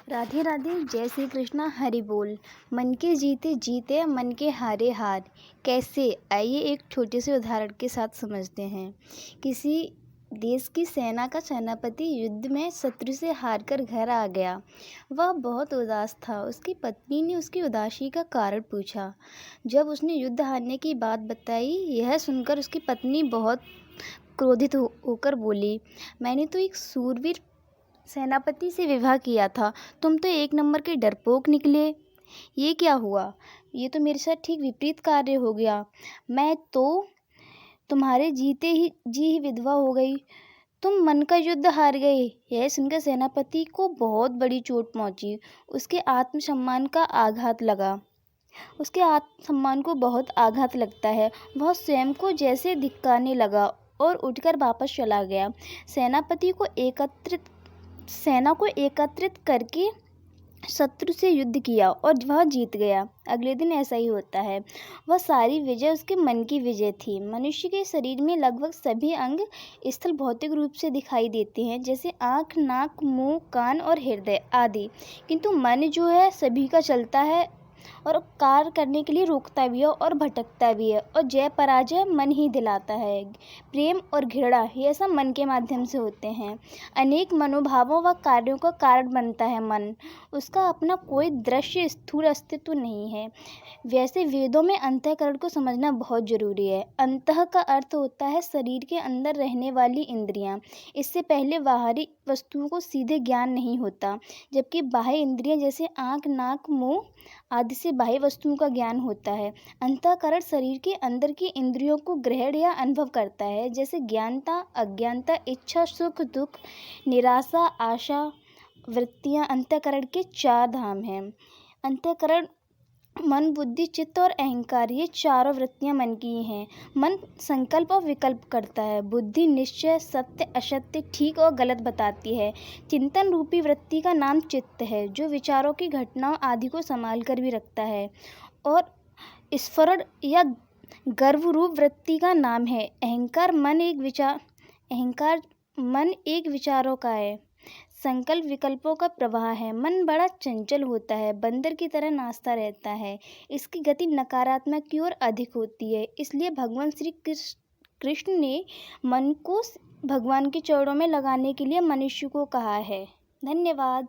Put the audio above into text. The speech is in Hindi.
राधे राधे, जय श्री कृष्णा, हरि बोल। मन के जीते जीते, मन के हारे हार। कैसे? आइए एक छोटे से उदाहरण के साथ समझते हैं। किसी देश की सेना का सेनापति युद्ध में शत्रु से हारकर घर आ गया। वह बहुत उदास था। उसकी पत्नी ने उसकी उदासी का कारण पूछा। जब उसने युद्ध हारने की बात बताई, यह सुनकर उसकी पत्नी बहुत क्रोधित होकर बोली, मैंने तो एक सूरवीर सेनापति से विवाह किया था, तुम तो एक नंबर के डरपोक निकले। ये क्या हुआ? ये तो मेरे साथ ठीक विपरीत कार्य हो गया। मैं तो तुम्हारे जीते ही विधवा हो गई। तुम मन का युद्ध हार गए। यह सुनकर सेनापति को बहुत बड़ी चोट पहुंची। उसके आत्मसम्मान का आघात लगा। उसके आत्मसम्मान को बहुत आघात लगता है। वह स्वयं को जैसे धिक्कारने लगा और उठकर वापस चला गया। सेना को एकत्रित करके शत्रु से युद्ध किया और वह जीत गया। अगले दिन ऐसा ही होता है। वह सारी विजय उसके मन की विजय थी। मनुष्य के शरीर में लगभग सभी अंग स्थूल भौतिक रूप से दिखाई देते हैं, जैसे आँख, नाक, मुंह, कान और हृदय आदि। किंतु मन जो है सभी का चलता है और कार्य करने के लिए रोकता भी है और भटकता भी है, और जय पराजय मन ही दिलाता है। प्रेम और घृणा ये सब मन के माध्यम से होते हैं। अनेक मनोभावों व कार्यों का कारण बनता है मन। उसका अपना कोई दृश्य स्थूल अस्तित्व नहीं है। वैसे वेदों में अंतःकरण को समझना बहुत जरूरी है। अंतः का अर्थ होता है शरीर के अंदर रहने वाली इंद्रियां। इससे पहले बाहरी वस्तुओं को सीधे ज्ञान नहीं होता, जबकि बाह्य इंद्रियां जैसे आँख, नाक, मुंह आदि से बाह्य वस्तुओं का ज्ञान होता है। अंतःकरण शरीर के अंदर की इंद्रियों को ग्रहण या अनुभव करता है, जैसे ज्ञानता, अज्ञानता, इच्छा, सुख, दुख, निराशा, आशा वृत्तियां अंतःकरण के चार धाम हैं। अंतःकरण मन, बुद्धि, चित्त और अहंकार, ये चारों वृत्तियां मन की हैं। मन संकल्प और विकल्प करता है। बुद्धि निश्चय, सत्य, असत्य, ठीक और गलत बताती है। चिंतन रूपी वृत्ति का नाम चित्त है, जो विचारों की घटनाओं आदि को संभाल कर भी रखता है। और स्फुरण या गर्व रूप वृत्ति का नाम है अहंकार। मन एक विचारों का है। संकल्प विकल्पों का प्रवाह है। मन बड़ा चंचल होता है, बंदर की तरह नाचता रहता है। इसकी गति नकारात्मक की ओर अधिक होती है। इसलिए भगवान श्री कृष्ण ने मन को भगवान के चरणों में लगाने के लिए मनुष्य को कहा है। धन्यवाद।